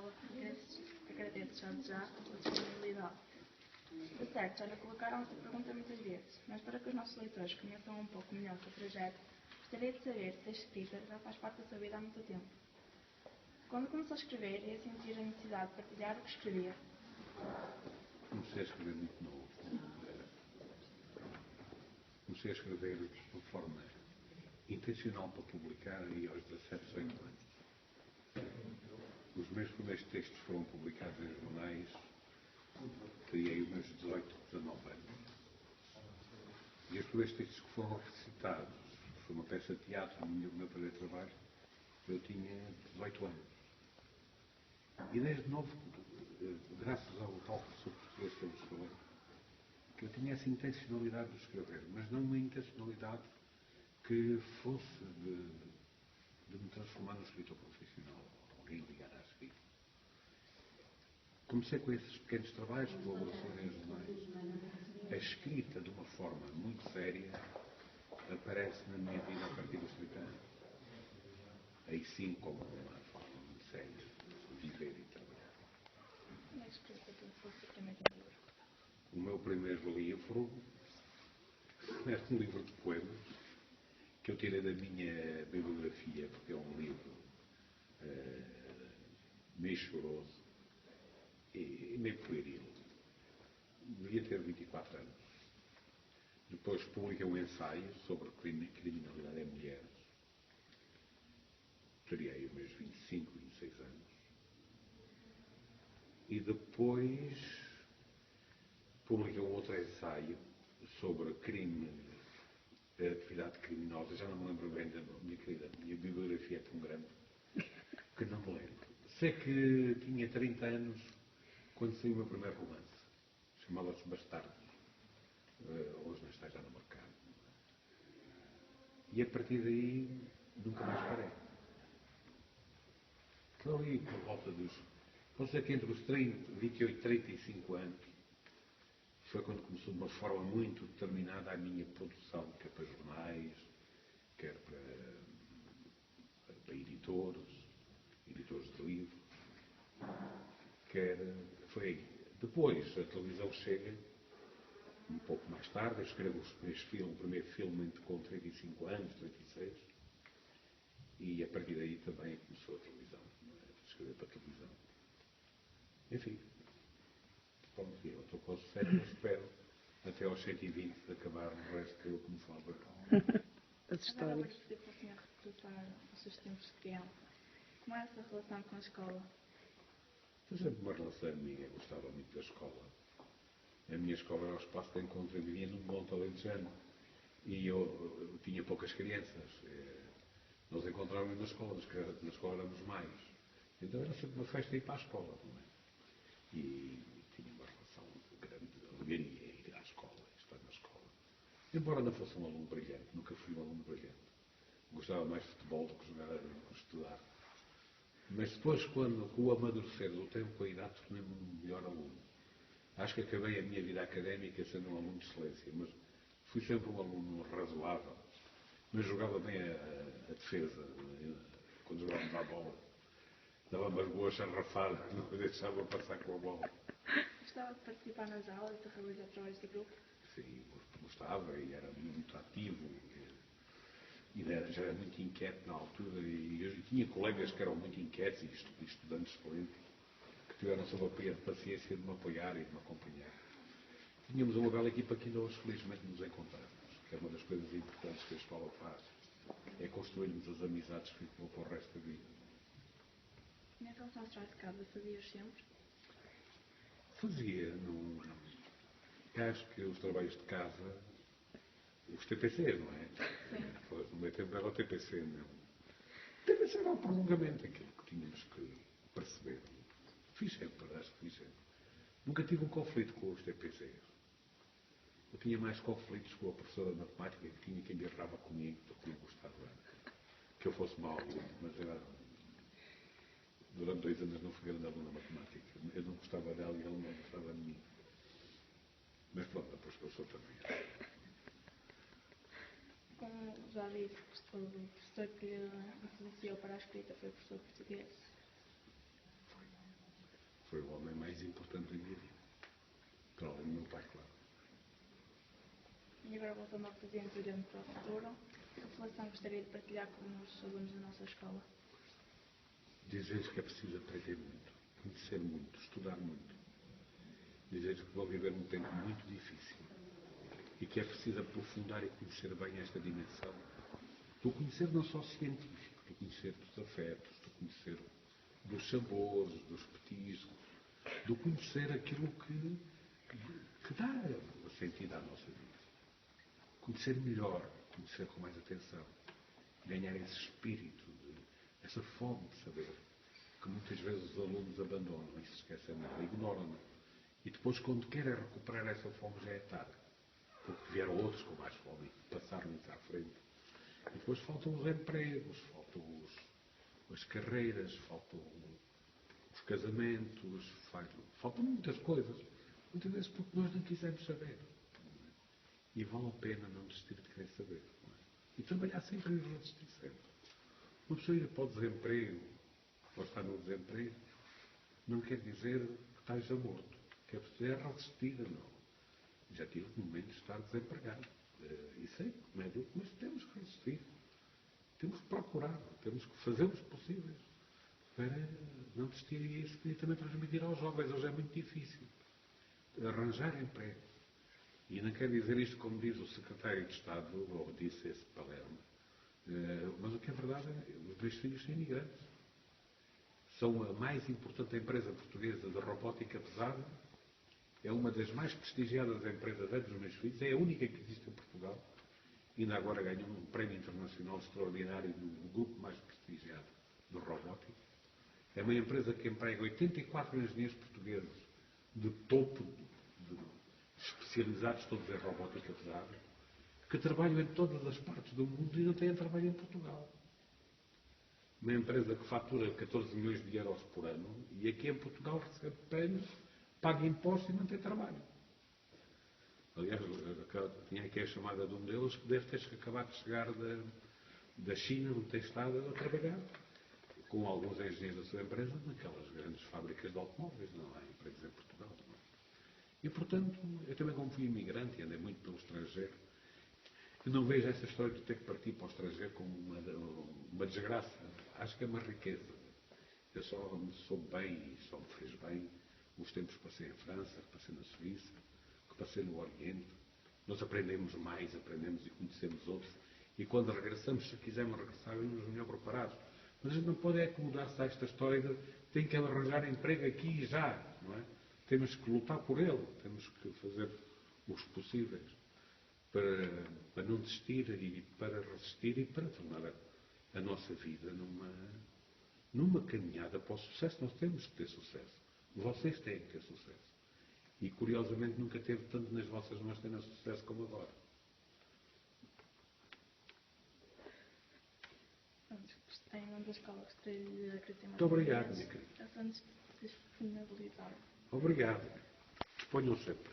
escola, agradeço já a sua disponibilidade. De certo, já lhe colocaram esta pergunta muitas vezes, mas para que os nossos leitores conheçam um pouco melhor o seu trajeto, gostaria de saber se a escrita já faz parte da sua vida há muito tempo. Quando começou a escrever e a sentir a necessidade de partilhar o que escrevia? Comecei a escrever muito novo. Comecei a escrever de uma forma intencional para publicar aí aos 17, 18 anos. Os meus primeiros textos foram publicados em jornais, teria aí os meus 18, 19 anos. E os primeiros textos que foram recitados, foi uma peça de teatro, no meu primeiro trabalho, eu tinha 18 anos. E desde novo, graças ao tal professor português que eu vos falei, que eu tinha essa intencionalidade de escrever, mas não uma intencionalidade que fosse de me transformar num escritor profissional, alguém ligado à escrita. Comecei com esses pequenos trabalhos, colaborações em jornais. A escrita, de uma forma muito séria, aparece na minha vida a partir dos 30 anos. Aí sim, como uma forma muito séria de viver e trabalhar. Como é que escreveu o seu primeiro livro? O meu primeiro livro é um livro de poemas que eu tirei da minha bibliografia, porque é um livro meio choroso e meio pueril. Devia ter 24 anos. Depois publiquei um ensaio sobre criminalidade em mulheres. Teria aí os meus 25, 26 anos. E depois publiquei um outro ensaio sobre crime, atividade criminosa. Já não me lembro bem da minha querida. A minha bibliografia é tão grande que não me lembro. Sei que tinha 30 anos quando saiu o meu primeiro romance. Chamava-se Bastardos. Hoje não está já no mercado. E a partir daí nunca mais parei. Então ali por volta dos... Posso dizer que entre os 28 e 35 anos foi quando começou de uma forma muito determinada a minha produção, quer para jornais, quer para editores de livros, quer... Foi aí. Depois a televisão chega, um pouco mais tarde, eu escrevo o primeiro filme com 35 anos, 36, e a partir daí também começou a televisão, escrever para a televisão. Enfim, pronto, eu estou com os 7, mas espero até aos 120 de acabar o resto que eu começava. As histórias. Agora vou pedir para o senhor retratar os seus tempos de criança. Como é essa relação com a escola? Foi sempre uma relação minha, eu gostava muito da escola. A minha escola era o espaço de encontro, eu vivia num Monte Alentejano e eu tinha poucas crianças. Nós encontrávamos na escola éramos mais. Então era sempre uma festa ir para a escola, não é? E tinha uma relação grande de alegria ir à escola, estar na escola. Embora não fosse um aluno brilhante, nunca fui um aluno brilhante. Gostava mais de futebol do que estudar. Mas depois, com o amadurecer do tempo, com a idade, tornei-me um melhor aluno. Acho que acabei a minha vida académica sendo um aluno de excelência, mas fui sempre um aluno razoável. Mas jogava bem a defesa. Quando jogávamos à bola, dava umas boas charrafadas, não deixava passar com a bola. Gostava de participar nas aulas, de realizar trabalhos de grupo? Sim, gostava e era muito ativo. E já era muito inquieto na altura. E eu tinha colegas que eram muito inquietos e estudantes excelentes, que tiveram sob a paciência de me apoiar e de me acompanhar. Tínhamos uma bela equipa que ainda hoje felizmente nos encontramos, que é uma das coisas importantes que a escola faz, é construirmos as amizades que ficam para o resto da vida. E em relação aos trabalhos de casa, fazia-os sempre? Fazia, acho que os trabalhos de casa, os TPCs, não é? Sim. No meu tempo era o TPC, não. O TPC era um prolongamento daquilo que tínhamos que perceber. Fiz sempre, acho que fiz sempre. Nunca tive um conflito com os TPCs. Eu tinha mais conflitos com a professora de matemática que tinha que embirrava comigo porque não gostava que eu fosse mau aluno, mas era... Durante 2 anos não fui grande aluno na matemática. Eu não gostava dela e ela não gostava de mim. Mas pronto, depois passou também. Como já disse, o professor que influenciou para a escrita foi o professor português. foi o homem mais importante da minha vida. Para além do meu pai, claro. E agora voltando ao presente e olhando para o futuro, que reflexão gostaria de partilhar com os alunos da nossa escola? Dizer-lhes que é preciso aprender muito, conhecer muito, estudar muito. Dizer-lhes que vão viver um tempo muito difícil e que é preciso aprofundar e conhecer bem esta dimensão. Do conhecer não só científico, do conhecer dos afetos, do conhecer dos sabores, dos petiscos, do conhecer aquilo que dá sentido à nossa vida. Conhecer melhor, conhecer com mais atenção, ganhar esse espírito, essa fome de saber, que muitas vezes os alunos abandonam e se esquecem dela, ignoram-na. E depois, quando querem recuperar essa fome, já é tarde. Porque vieram outros com mais fome e passaram-nos à frente. E depois faltam os empregos, faltam as carreiras, faltam os casamentos, faltam muitas coisas. Muitas vezes porque nós não quisemos saber. E vale a pena não desistir de querer saber. Não é? E trabalhar sempre e resistir sempre. Uma pessoa ir para o desemprego, ou estar no desemprego, não quer dizer que esteja morto. Quer dizer resistir, não. Já tive momentos de estar desempregado. E sei como é duro, mas temos que resistir. Temos que procurar, temos que fazer os possíveis para não desistir. E isso queria também transmitir aos jovens. Hoje é muito difícil arranjar emprego. E não quer dizer isto como diz o secretário de Estado, ou disse esse Palermo. Mas o que é verdade é que os meus filhos são imigrantes. São a mais importante empresa portuguesa de robótica pesada. É uma das mais prestigiadas empresas dos meus filhos. É a única que existe em Portugal. Ainda agora ganhou um prémio internacional extraordinário do grupo mais prestigiado de robótica. É uma empresa que emprega 84 engenheiros portugueses de topo, especializados todos em robótica pesada, que trabalham em todas as partes do mundo e não têm trabalho em Portugal. Uma empresa que fatura 14 milhões de euros por ano e aqui em Portugal recebe prémios, paga impostos e não tem trabalho. Aliás, tinha aqui a chamada de um deles que deve ter acabado de chegar da China, onde tem estado a trabalhar, com alguns engenheiros da sua empresa, naquelas grandes fábricas de automóveis, não há empregos em Portugal. Não é? E, portanto, eu também como fui imigrante e andei muito pelo estrangeiro, eu não vejo essa história de ter que partir para o estrangeiro como uma desgraça. Acho que é uma riqueza. Eu só me soube bem e só me fez bem os tempos que passei em França, que passei na Suíça, que passei no Oriente. Nós aprendemos mais, aprendemos e conhecemos outros. E quando regressamos, se quisermos regressar, vamos melhor preparados. Mas a gente não pode acomodar-se a esta história de tem que arranjar emprego aqui e já, não é? Temos que lutar por ele, temos que fazer os possíveis para não desistir e para resistir e para tornar a nossa vida numa caminhada para o sucesso. Nós temos que ter sucesso. Vocês têm que ter sucesso. E curiosamente nunca teve tanto nas vossas mãos ter sucesso como agora. Em nome da escola, gostaria de agradecer mais Muito obrigado, minha querida. a disponibilidade. Obrigado. Disponham sempre.